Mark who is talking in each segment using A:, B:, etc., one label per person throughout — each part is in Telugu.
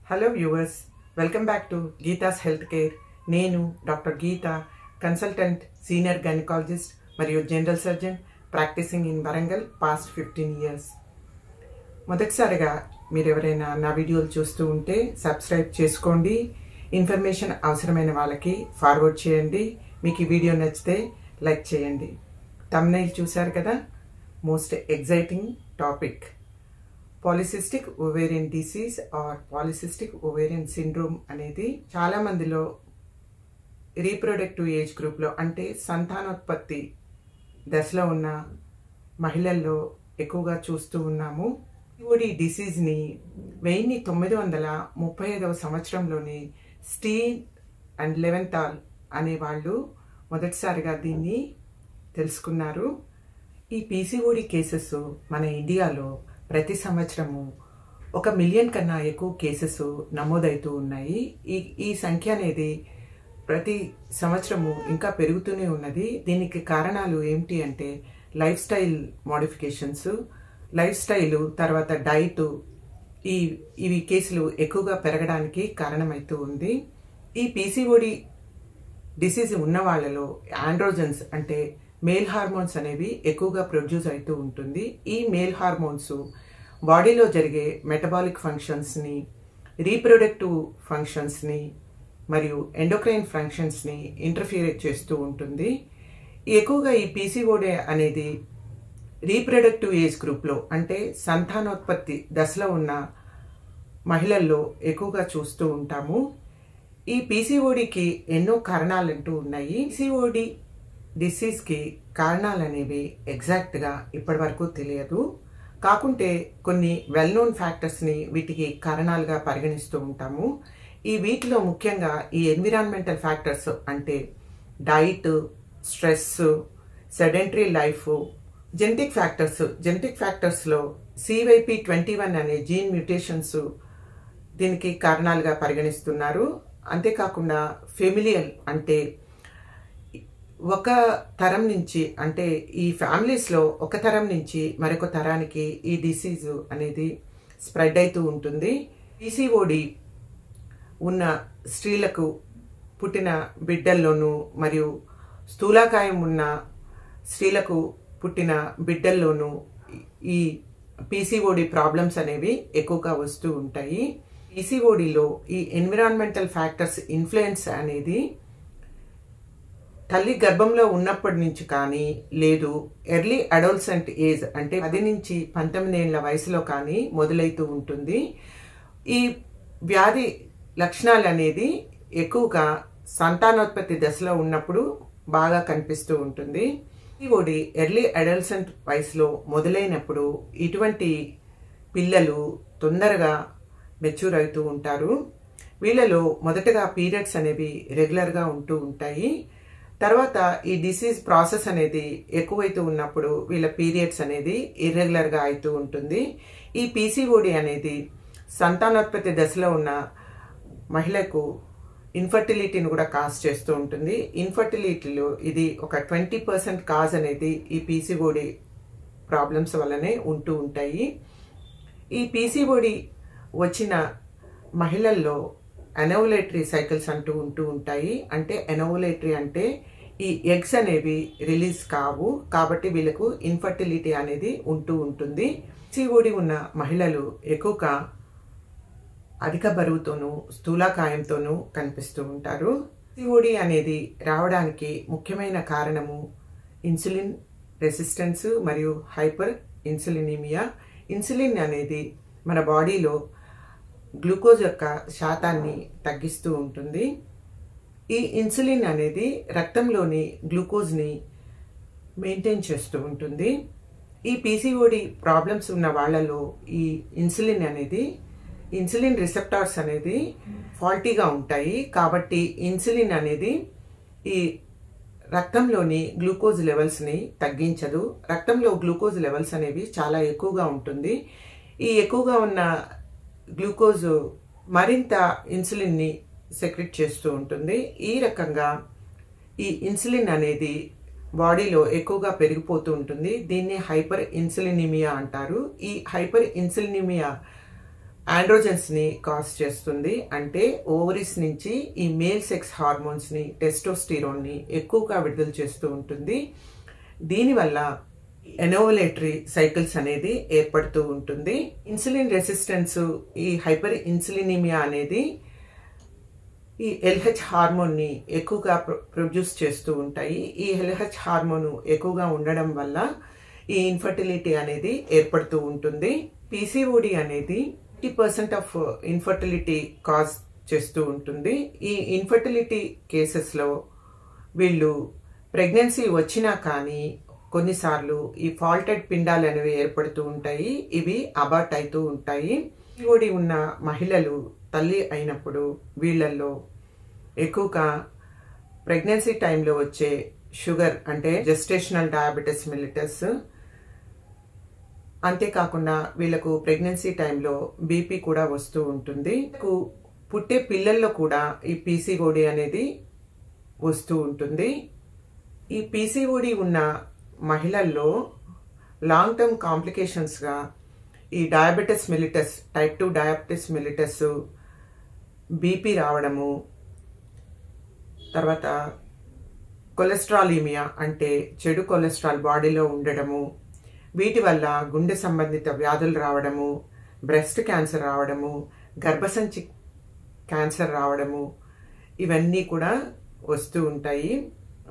A: Hello viewers, welcome back to Geetha's health care. నేను doctor Geetha, consultant, senior gynaecologist మరియు general surgeon, practising in Warangal past 15 years. మొదటిసారిగా మీరు ఎవరైనా నా వీడియోలు చూస్తూ ఉంటే సబ్స్క్రైబ్ చేసుకోండి. ఇన్ఫర్మేషన్ అవసరమైన వాళ్ళకి ఫార్వర్డ్ చేయండి. మీకు ఈ వీడియో నచ్చితే లైక్ చేయండి. థంబ్నెయిల్ చూశారు కదా, most exciting topic polycystic ovarian disease are polycystic ovarian syndrome అనేది చాలా మందిలో రీప్రొడక్టివ్ ఏజ్ గ్రూప్లో అంటే సంతానోత్పత్తి దశలో ఉన్న మహిళల్లో ఎక్కువగా చూస్తూ ఉన్నాము. ఈ డిసీజ్ని 1935 సంవత్సరంలోని స్టీన్ అండ్ లెవెంతాల్ అనేవాళ్ళు మొదటిసారిగా దీన్ని తెలుసుకున్నారు. ఈ పీసీఓడి కేసెస్ మన ఇండియాలో ప్రతి సంవత్సరము 1 మిలియన్ కన్నా ఎక్కువ కేసెస్ నమోదవుతూ ఉన్నాయి. ఈ సంఖ్య అనేది ప్రతి సంవత్సరము ఇంకా పెరుగుతూనే ఉన్నది. దీనికి కారణాలు ఏమిటి అంటే life style modifications, life style తర్వాత డైట్, ఇవి కేసులు ఎక్కువగా పెరగడానికి కారణమవుతూ ఉంది. ఈ పీసీఓడి డిసీజ్ ఉన్న వాళ్ళలో ఆండ్రోజన్స్ అంటే మేల్ హార్మోన్స్ అనేవి ఎక్కువగా ప్రొడ్యూస్ అవుతూ ఉంటుంది. ఈ మేల్ హార్మోన్స్ బాడీలో జరిగే మెటబాలిక్ ఫంక్షన్స్ని, రీప్రొడక్టివ్ ఫంక్షన్స్ని మరియు ఎండోక్రైన్ ఫంక్షన్స్ని ఇంటర్ఫియర్ చేస్తూ ఉంటుంది. ఎక్కువగా ఈ పీసీఓడి అనేది రీప్రొడక్టివ్ ఏజ్ గ్రూప్లో అంటే సంతానోత్పత్తి దశలో ఉన్న మహిళల్లో ఎక్కువగా చూస్తూ ఉంటాము. ఈ పీసీఓడికి ఎన్నో కారణాలంటూ ఉన్నాయి. పీసీఓడి డిసీజ్కి కారణాలు అనేవి ఎగ్జాక్ట్గా ఇప్పటి వరకు తెలియదు. కాకుంటే కొన్ని వెల్ నోన్ ఫ్యాక్టర్స్ని వీటికి కారణాలుగా పరిగణిస్తూ ఉంటాము. వీటిలో ముఖ్యంగా ఈ ఎన్విరాన్మెంటల్ ఫ్యాక్టర్స్ అంటే diet, stress, sedentary life, genetic ఫ్యాక్టర్స్లో CYP21 అనే జీన్ మ్యూటేషన్స్ దీనికి కారణాలుగా పరిగణిస్తున్నారు. అంతేకాకుండా ఫెమిలియల్ అంటే ఒక తరం నుంచి అంటే ఈ ఫ్యామిలీస్లో ఒక తరం నుంచి మరొక తరానికి ఈ డిసీజ్ అనేది స్ప్రెడ్ అవుతూ ఉంటుంది. పీసీఓడి ఉన్న స్త్రీలకు పుట్టిన బిడ్డల్లోనూ మరియు స్థూలకాయం ఉన్న స్త్రీలకు పుట్టిన బిడ్డల్లోనూ ఈ పీసీఓడి ప్రాబ్లమ్స్ అనేవి ఎక్కువగా వస్తూ ఉంటాయి. పీసీఓడిలో ఈ ఎన్విరాన్మెంటల్ ఫ్యాక్టర్స్ ఇన్ఫ్లుయెన్స్ అనేది తల్లి గర్భంలో ఉన్నప్పటి నుంచి కానీ లేదు ఎర్లీ అడోల్సెంట్ ఏజ్ అంటే 10 నుంచి 19 ఏళ్ల వయసులో కానీ మొదలవుతూ ఉంటుంది. ఈ వ్యాధి లక్షణాలు అనేది ఎక్కువగా సంతానోత్పత్తి దశలో ఉన్నప్పుడు బాగా కనిపిస్తూ ఉంటుంది. పీసీఓడి ఎర్లీ అడోల్సెంట్ వయసులో మొదలైనప్పుడు ఇటువంటి పిల్లలు తొందరగా మెచ్యూర్ అవుతూ ఉంటారు. వీళ్ళలో మొదటగా పీరియడ్స్ అనేవి రెగ్యులర్గా ఉంటూ ఉంటాయి. తర్వాత ఈ డిసీజ్ ప్రాసెస్ అనేది ఎక్కువైతూ ఉన్నప్పుడు వీళ్ళ పీరియడ్స్ అనేది ఇర్రెగ్యులర్గా అవుతూ ఉంటుంది. ఈ పీసీఓడి అనేది సంతానోత్పత్తి దశలో ఉన్న మహిళకు ఇన్ఫర్టిలిటీని కూడా కాజ్ చేస్తూ ఉంటుంది. ఇన్ఫర్టిలిటీలో ఇది ఒక 20% కాజ్ అనేది ఈ పీసీఓడి ప్రాబ్లమ్స్ వల్లనే ఉంటూ ఉంటాయి. ఈ పీసీఓడి వచ్చిన మహిళల్లో ఎనోవులేటరీ సైకిల్స్ అంటూ ఉంటూ ఉంటాయి. అంటే ఎనోవులేటరీ అంటే ఈ ఎగ్స్ అనేవి రిలీజ్ కావు, కాబట్టి వీళ్ళకు ఇన్ఫర్టిలిటీ అనేది ఉంటూ ఉంటుంది. పీసీఓడి ఉన్న మహిళలు ఎక్కువగా అధిక బరువుతోనూ స్థూలకాయంతోనూ కనిపిస్తూ ఉంటారు. పీసీఓడి అనేది రావడానికి ముఖ్యమైన కారణము ఇన్సులిన్ రెసిస్టెన్స్ మరియు హైపర్ ఇన్సులినిమియా. ఇన్సులిన్ అనేది మన బాడీలో గ్లూకోజ్ యొక్క శాతాన్ని తగ్గిస్తూ ఉంటుంది. ఈ ఇన్సులిన్ అనేది రక్తంలోని గ్లూకోజ్ని మెయింటైన్ చేస్తూ ఉంటుంది. ఈ పీసీఓడి ప్రాబ్లమ్స్ ఉన్న వాళ్ళలో ఈ ఇన్సులిన్ రిసెప్టార్స్ అనేది ఫాల్టీగా ఉంటాయి. కాబట్టి ఇన్సులిన్ అనేది ఈ రక్తంలోని గ్లూకోజ్ లెవెల్స్ని తగ్గించదు. రక్తంలో గ్లూకోజ్ లెవెల్స్ అనేవి చాలా ఎక్కువగా ఉంటుంది. ఈ ఎక్కువగా ఉన్న గ్లూకోజ్ మరింత ఇన్సులిన్ని సెక్రెట్ చేస్తూ ఉంటుంది. ఈ రకంగా ఈ ఇన్సులిన్ అనేది బాడీలో ఎక్కువగా పెరిగిపోతూ ఉంటుంది. దీన్ని హైపర్ ఇన్సులినిమియా అంటారు. ఈ హైపర్ ఇన్సులినిమియా ఆండ్రోజన్స్ ని కాజ్ చేస్తుంది. అంటే ఓవరీస్ నుంచి ఈ మేల్ సెక్స్ హార్మోన్స్ ని, టెస్టోస్టిరోన్ ని ఎక్కువగా విడుదల చేస్తూ ఉంటుంది. దీనివల్ల ఎనోవులేటరీ సైకిల్స్ అనేది ఏర్పడుతూ ఉంటుంది. ఇన్సులిన్ రెసిస్టెన్స్, ఈ హైపర్ ఇన్సులినిమియా అనేది ఈ ఎల్హెచ్ హార్మోన్ ని ఎక్కువగా ప్రొడ్యూస్ చేస్తూ ఉంటాయి. ఈ ఎల్హెచ్ హార్మోన్ ఎక్కువగా ఉండడం వల్ల ఈ ఇన్ఫర్టిలిటీ అనేది ఏర్పడుతూ ఉంటుంది. పీసీఓడి అనేది 50% ఆఫ్ ఇన్ఫర్టిలిటీ కాజ్ చేస్తూ ఉంటుంది. ఈ ఇన్ఫర్టిలిటీ కేసెస్ లో వీళ్ళు ప్రెగ్నెన్సీ వచ్చినా కానీ కొన్నిసార్లు ఈ ఫాల్టెడ్ పిండాలు అనేవి ఏర్పడుతూ ఉంటాయి. ఇవి అబార్ట్ అవుతూ ఉంటాయి. పీసీఓడి ఉన్న మహిళలు తల్లి అయినప్పుడు వీళ్ళల్లో ఎక్కువగా ప్రెగ్నెన్సీ టైంలో వచ్చే షుగర్ అంటే జెస్టేషనల్ డయాబెటిస్ మిలిటస్, అంతేకాకుండా వీళ్ళకు ప్రెగ్నెన్సీ టైంలో బీపీ కూడా వస్తూ ఉంటుంది. పుట్టే పిల్లల్లో కూడా ఈ పీసీఓడి అనేది వస్తూ ఉంటుంది. ఈ పీసీఓడి ఉన్న మహిళల్లో లాంగ్ టర్మ్ కాంప్లికేషన్స్గా ఈ diabetes mellitus, type 2 diabetes mellitus, BP రావడము, తర్వాత కొలెస్ట్రాలీమియా అంటే చెడు కొలెస్ట్రాల్ బాడీలో ఉండడము, వీటి వల్ల గుండె సంబంధిత వ్యాధులు రావడము, బ్రెస్ట్ క్యాన్సర్ రావడము, గర్భసంచి క్యాన్సర్ రావడము, ఇవన్నీ కూడా వస్తూ ఉంటాయి.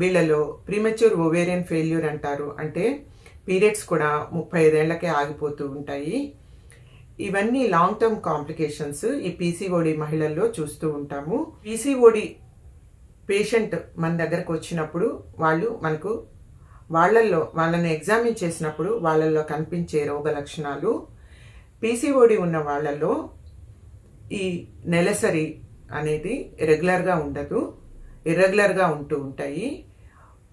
A: వీళ్ళలో ప్రీమెచ్యూర్ ఓవేరియన్ ఫెయిల్యూర్ అంటారు. అంటే పీరియడ్స్ కూడా 35 ఏళ్లకే ఆగిపోతూ ఉంటాయి. ఇవన్నీ లాంగ్ టర్మ్ కాంప్లికేషన్స్ ఈ పీసీఓడి మహిళల్లో చూస్తూ ఉంటాము. పీసీఓడి పేషెంట్ మన దగ్గరకు వచ్చినప్పుడు వాళ్ళని ఎగ్జామిన్ చేసినప్పుడు వాళ్ళల్లో కనిపించే రోగ లక్షణాలు, పీసీఓడి ఉన్న వాళ్ళల్లో ఈ నెలసరి అనేది రెగ్యులర్గా ఉండదు, ఇర్రెగ్యులర్గా ఉంటూ ఉంటాయి.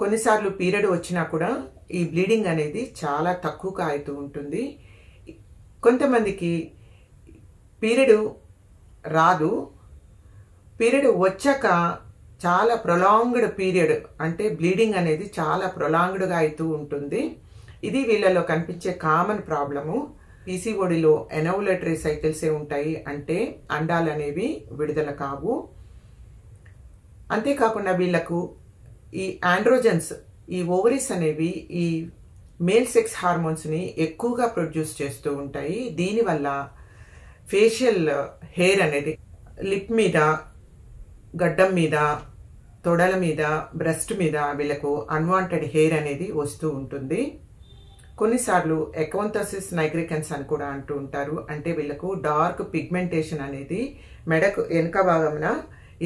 A: కొన్నిసార్లు పీరియడ్ వచ్చినా కూడా ఈ బ్లీడింగ్ అనేది చాలా తక్కువగా అవుతూ ఉంటుంది. కొంతమందికి పీరియడ్ రాదు, పీరియడ్ వచ్చాక చాలా ప్రొలాంగ్డ్ పీరియడ్ అంటే బ్లీడింగ్ అనేది చాలా ప్రొలాంగ్డ్గా అవుతూ ఉంటుంది. ఇది వీళ్ళలో కనిపించే కామన్ ప్రాబ్లము. పీసీఓడిలో ఎనోవులేటరీ సైకిల్సే ఉంటాయి, అంటే అండాలు అనేవి విడుదల కావు. అంతేకాకుండా వీళ్లకు ఈ ఆండ్రోజన్స్, ఈ ఓవరీస్ అనేవి ఈ మేల్ సెక్స్ హార్మోన్స్ని ఎక్కువగా ప్రొడ్యూస్ చేస్తూ ఉంటాయి. దీనివల్ల ఫేషియల్ హెయిర్ అనేది లిప్ మీద, గడ్డం మీద, తొడల మీద, బ్రెస్ట్ మీద వీళ్ళకు అన్వాంటెడ్ హెయిర్ అనేది వస్తూ ఉంటుంది. కొన్నిసార్లు ఎకాంథసిస్ నైగ్రికన్స్ అని కూడా అంటూ ఉంటారు. అంటే వీళ్ళకు డార్క్ పిగ్మెంటేషన్ అనేది మెడకు వెనుక భాగంన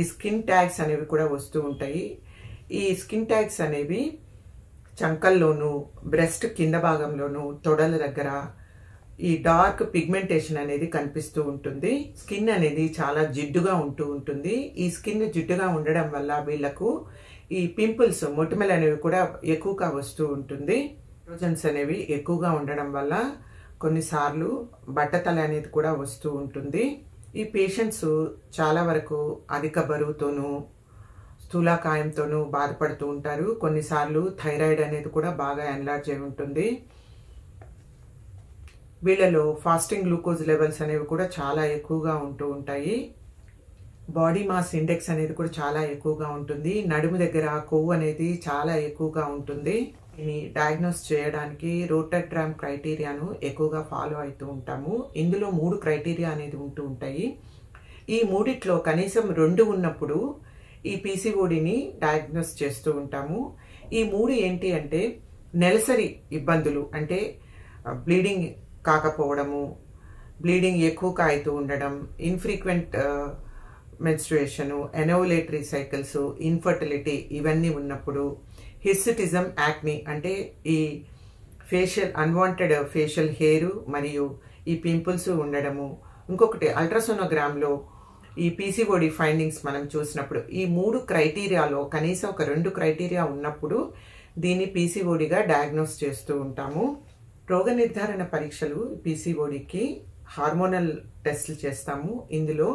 A: ఈ స్కిన్ ట్యాగ్స్ అనేవి కూడా వస్తూ ఉంటాయి. ఈ స్కిన్ ట్యాగ్స్ అనేవి చంకల్లోనూ, బ్రెస్ట్ కింద భాగంలోనూ, తొడల దగ్గర ఈ డార్క్ పిగ్మెంటేషన్ అనేది కనిపిస్తూ ఉంటుంది. స్కిన్ అనేది చాలా జిడ్డుగా ఉంటూ ఉంటుంది. ఈ స్కిన్ జిడ్డుగా ఉండడం వల్ల వీళ్లకు ఈ పింపుల్స్, మొటిమలు అనేవి కూడా ఎక్కువగా వస్తూ ఉంటుంది. ఆండ్రోజన్స్ అనేవి ఎక్కువగా ఉండడం వల్ల కొన్నిసార్లు బట్టతల అనేది కూడా వస్తూ ఉంటుంది. ఈ పేషెంట్స్ చాలా వరకు అధిక బరువుతోనూ, స్థూలకాయంతోనూ బాధపడుతూ ఉంటారు. కొన్నిసార్లు థైరాయిడ్ అనేది కూడా బాగా ఎన్లార్జ్ అయి ఉంటుంది. వీళ్ళలో ఫాస్టింగ్ గ్లూకోజ్ లెవెల్స్ అనేవి కూడా చాలా ఎక్కువగా ఉంటూ ఉంటాయి. బాడీ మాస్ ఇండెక్స్ అనేది కూడా చాలా ఎక్కువగా ఉంటుంది. నడుము దగ్గర కొవ్వు అనేది చాలా ఎక్కువగా ఉంటుంది. దీన్ని డయాగ్నోస్ చేయడానికి రోటోగ్రామ్ క్రైటీరియాను ఎక్కువగా ఫాలో అవుతూ ఉంటాము. ఇందులో 3 క్రైటీరియా అనేది ఉంటూ ఉంటాయి. ఈ మూడిట్లో కనీసం 2 ఉన్నప్పుడు ఈ పీసీఓడిని డయాగ్నోస్ చేస్తూ ఉంటాము. ఈ 3 ఏంటి అంటే నెలసరి ఇబ్బందులు, అంటే బ్లీడింగ్ కాకపోవడము, బ్లీడింగ్ ఎక్కువగా అవుతూ ఉండడం, ఇన్ఫ్రీక్వెంట్ మెన్స్ట్రుయేషన్, ఎనోవులేటరీ సైకిల్స్, ఇన్ఫర్టిలిటీ ఇవన్నీ ఉన్నప్పుడు, హిర్సుటిజం, యాక్ని అంటే ఈ అన్వాంటెడ్ ఫేషియల్ హెయిర్ మరియు ఈ పింపుల్స్ ఉండడము. ఇంకొకటి అల్ట్రాసోనోగ్రామ్లో ఈ పీసీఓడి ఫైండింగ్స్ మనం చూసినప్పుడు ఈ 3 క్రైటీరియాలో కనీసం ఒక 2 క్రైటీరియా ఉన్నప్పుడు దీన్ని పీసీఓడిగా డయాగ్నోస్ చేస్తూ ఉంటాము. రోగ నిర్ధారణ పరీక్షలు పీసీఓడికి హార్మోనల్ టెస్టులు చేస్తాము. ఇందులో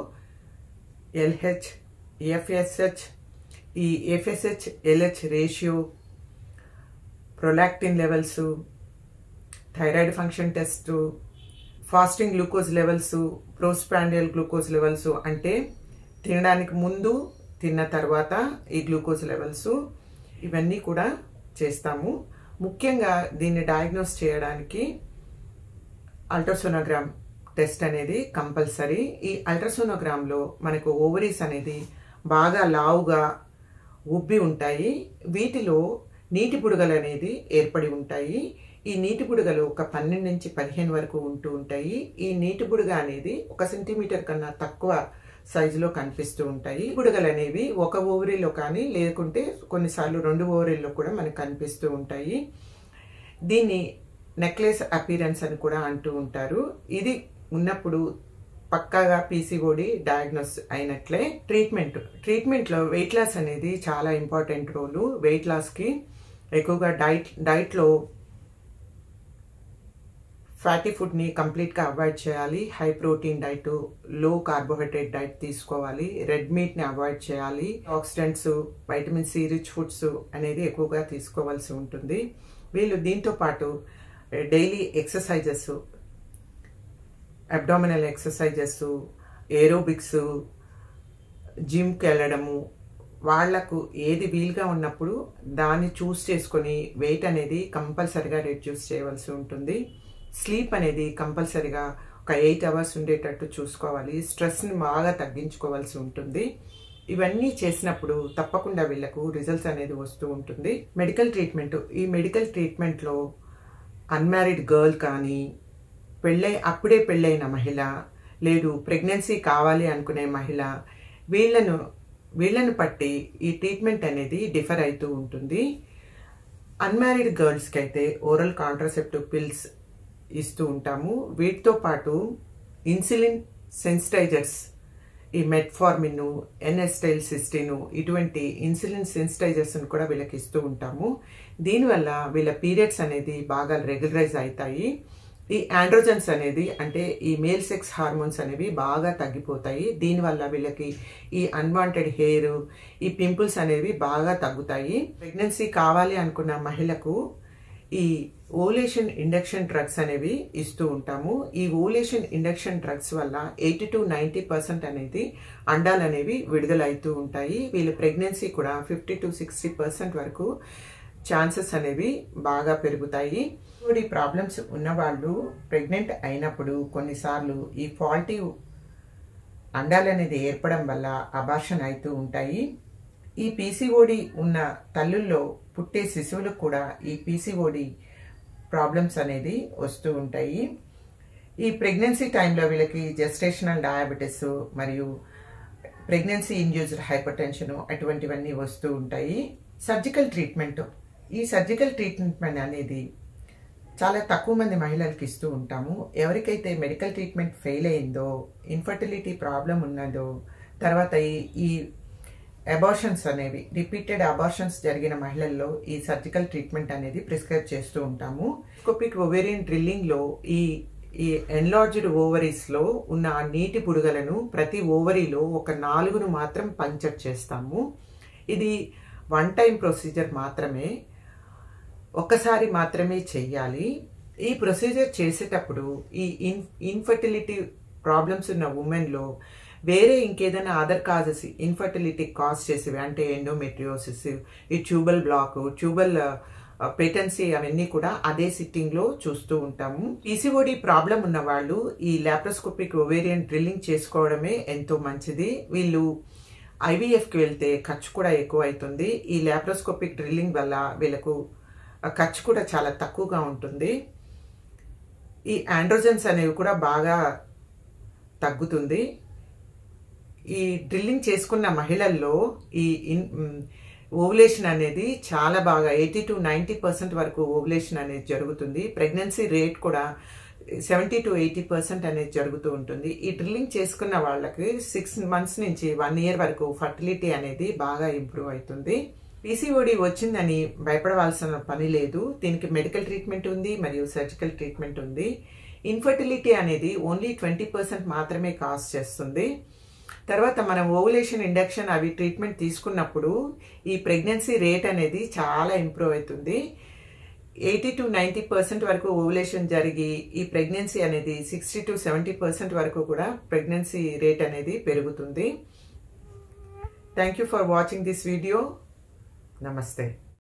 A: ఎల్హెచ్, ఎఫ్ఎస్హెచ్, ఈ FSH LH ratio, prolactin levels, thyroid function test, fasting glucose levels, postprandial glucose levels అంటే తినడానికి ముందు తిన్న తర్వాత ఈ గ్లూకోజ్ లెవెల్స్ ఇవన్నీ కూడా చేస్తాము. ముఖ్యంగా దీన్ని డయాగ్నోస్ చేయడానికి అల్ట్రాసోనోగ్రామ్ టెస్ట్ అనేది కంపల్సరీ. ఈ అల్ట్రాసోనోగ్రామ్లో మనకు ఓవరీస్ అనేది బాగా లావుగా ఉబ్బి ఉంటాయి. వీటిలో నీటి బుడగలు అనేది ఏర్పడి ఉంటాయి. ఈ నీటి బుడగలు ఒక 12 నుంచి 15 వరకు ఉంటూ ఉంటాయి. ఈ నీటి బుడగ అనేది 1 సెంటీమీటర్ కన్నా తక్కువ సైజులో కనిపిస్తూ ఉంటాయి. బుడగలు అనేవి ఒక ఓవరీలో కానీ లేకుంటే కొన్నిసార్లు 2 ఓవరీల్లో కూడా మనకు కనిపిస్తూ ఉంటాయి. దీన్ని నెక్లెస్ అపీరెన్స్ అని కూడా అంటూ ఉంటారు. ఇది ఉన్నప్పుడు పక్కాగా పీసీఓడి డయాగ్నోస్ అయినట్లే. ట్రీట్మెంట్లో వెయిట్ లాస్ అనేది చాలా ఇంపార్టెంట్ రోలు. వెయిట్ లాస్కి ఎక్కువగా డైట్లో ఫ్యాటీ ఫుడ్ని కంప్లీట్గా అవాయిడ్ చేయాలి. High protein diet, low carbohydrate diet తీసుకోవాలి. రెడ్ మీట్ని అవాయిడ్ చేయాలి. Oxidants, vitamin C rich foods అనేది ఎక్కువగా తీసుకోవాల్సి ఉంటుంది. వీళ్ళు దీంతో పాటు daily exercises, abdominal exercises, aerobics, జిమ్కి వెళ్ళడము, వాళ్లకు ఏది వీలుగా ఉన్నప్పుడు దాన్ని చూస్ చేసుకొని వెయిట్ అనేది కంపల్సరిగా రెడ్యూస్ చేయవలసి ఉంటుంది. స్లీప్ అనేది కంపల్సరిగా ఒక 8 అవర్స్ ఉండేటట్టు చూసుకోవాలి. స్ట్రెస్ని బాగా తగ్గించుకోవాల్సి ఉంటుంది. ఇవన్నీ చేసినప్పుడు తప్పకుండా వీళ్ళకు రిజల్ట్స్ అనేది వస్తూ ఉంటుంది. ఈ మెడికల్ ట్రీట్మెంట్లో అన్మ్యారీడ్ గర్ల్ కానీ, అప్పుడే పెళ్ళైన మహిళ, లేదు ప్రెగ్నెన్సీ కావాలి అనుకునే మహిళ, వీళ్ళను బట్టి ఈ ట్రీట్మెంట్ అనేది డిఫర్ అవుతూ ఉంటుంది. అన్మ్యారీడ్ గర్ల్స్కి అయితే ఓరల్ కాంట్రాసెప్టివ్ పిల్స్ ఇస్తూ ఉంటాము. వీటితో పాటు ఇన్సులిన్ సెన్సిటైజర్స్, ఈ మెట్ఫార్మిన్, ఎన్ఎస్టైల్సిస్టిన్, ఇటువంటి ఇన్సులిన్ సెన్సిటైజర్స్ని కూడా వీళ్ళకి ఇస్తూ ఉంటాము. దీనివల్ల వీళ్ళ పీరియడ్స్ అనేది బాగా రెగ్యులరైజ్ అవుతాయి. ఈ ఆండ్రోజన్స్ అనేది అంటే ఈ మేల్ సెక్స్ హార్మోన్స్ అనేవి బాగా తగ్గిపోతాయి. దీనివల్ల వీళ్ళకి ఈ అన్వాంటెడ్ హెయిర్, ఈ పింపుల్స్ అనేవి బాగా తగ్గుతాయి. ప్రెగ్నెన్సీ కావాలి అనుకున్న మహిళకు ఈ ఓవులేషన్ ఇండక్షన్ డ్రగ్స్ అనేవి ఇస్తూ ఉంటాము. ఈ ఓవులేషన్ ఇండక్షన్ డ్రగ్స్ వల్ల 80 to 90% అనేది అండాలు అనేవి విడుదలవుతూ ఉంటాయి. వీళ్ళ ప్రెగ్నెన్సీ కూడా 50 to 60% వరకు ఛాన్సెస్ అనేవి బాగా పెరుగుతాయి. ఈ ప్రాబ్లమ్స్ ఉన్నవాళ్ళు ప్రెగ్నెంట్ అయినప్పుడు కొన్నిసార్లు ఈ ఫాల్టీ అండాలు అనేది ఏర్పడడం వల్ల అబార్షన్ అవుతూ ఉంటాయి. ఈ పీసీఓడి ఉన్న తల్లుల్లో పుట్టే శిశువులకు కూడా ఈ పీసీఓడి ప్రాబ్లమ్స్ అనేది వస్తూ ఉంటాయి. ఈ ప్రెగ్నెన్సీ టైంలో వీళ్ళకి జెస్టేషనల్ డయాబెటిస్ మరియు ప్రెగ్నెన్సీ ఇండ్యూస్డ్ హైపర్ టెన్షన్ అటువంటివన్నీ వస్తూ ఉంటాయి. ఈ సర్జికల్ ట్రీట్మెంట్ అనేది చాలా తక్కువ మంది మహిళలకు ఇస్తూ ఉంటాము. ఎవరికైతే మెడికల్ ట్రీట్మెంట్ ఫెయిల్ అయిందో, ఇన్ఫర్టిలిటీ ప్రాబ్లం ఉన్నదో, తర్వాత ఈ అబార్షన్స్ అనేవి రిపీటెడ్ అబార్షన్స్ జరిగిన మహిళల్లో ఈ సర్జికల్ ట్రీట్మెంట్ అనేది ప్రిస్క్రైబ్ చేస్తూ ఉంటాము. స్కోపిక్ ఓవేరియన్ డ్రిల్లింగ్లో ఈ ఎన్లార్జ్డ్ ఓవరీస్లో ఉన్న ఆ నీటి బుడగలను ప్రతి ఓవరీలో ఒక 4ను మాత్రం పంక్చర్ చేస్తాము. ఇది 1 టైం ప్రొసీజర్ మాత్రమే, ఒక్కసారి మాత్రమే చెయ్యాలి. ఈ ప్రొసీజర్ చేసేటప్పుడు ఈ ఇన్ఫర్టిలిటీ ప్రాబ్లమ్స్ ఉన్న ఉమెన్లో వేరే ఇంకేదైనా అదర్ కాజెస్ ఇన్ఫర్టిలిటీ కాజ్ చేసేవి అంటే ఎండోమెట్రియోసిస్, ఈ ట్యూబల్ బ్లాక్, ట్యూబల్ పేటెన్సీ అవన్నీ కూడా అదే సిట్టింగ్లో చూస్తూ ఉంటాము. పీసీఓడి ప్రాబ్లం ఉన్న వాళ్ళు ఈ లాప్రోస్కోపిక్ ఓవేరియన్ డ్రిల్లింగ్ చేసుకోవడమే ఎంతో మంచిది. వీళ్ళు ఐవీఎఫ్కి వెళ్తే ఖర్చు కూడా ఎక్కువ అవుతుంది. ఈ లాప్రోస్కోపిక్ డ్రిల్లింగ్ వల్ల వీళ్ళకు ఖర్చు కూడా చాలా తక్కువగా ఉంటుంది. ఈ ఆండ్రోజన్స్ అనేవి కూడా బాగా తగ్గుతుంది. ఈ డ్రిల్లింగ్ చేసుకున్న మహిళల్లో ఈ ఓవులేషన్ అనేది చాలా బాగా 80 to 90% వరకు ఓవులేషన్ అనేది జరుగుతుంది. ప్రెగ్నెన్సీ రేట్ కూడా 70 to 80% అనేది జరుగుతూ ఉంటుంది. ఈ డ్రిల్లింగ్ చేసుకున్న వాళ్ళకి 6 months నుంచి 1 year వరకు ఫర్టిలిటీ అనేది బాగా ఇంప్రూవ్ అవుతుంది. పీసీఓడి వచ్చిందని భయపడవలసిన పని లేదు. దీనికి మెడికల్ ట్రీట్మెంట్ ఉంది మరియు సర్జికల్ ట్రీట్మెంట్ ఉంది. ఇన్ఫర్టిలిటీ అనేది ఓన్లీ 20% మాత్రమే కాజ్ చేస్తుంది. తర్వాత మనం ఓవులేషన్ ఇండక్షన్ అవి ట్రీట్మెంట్ తీసుకున్నప్పుడు ఈ ప్రెగ్నెన్సీ రేట్ అనేది చాలా ఇంప్రూవ్ అవుతుంది. 80 to 90% వరకు ఓవులేషన్ జరిగి ఈ ప్రెగ్నెన్సీ అనేది 60 to 70% వరకు కూడా ప్రెగ్నెన్సీ రేట్ అనేది పెరుగుతుంది. Thank you for watching this video. నమస్తే.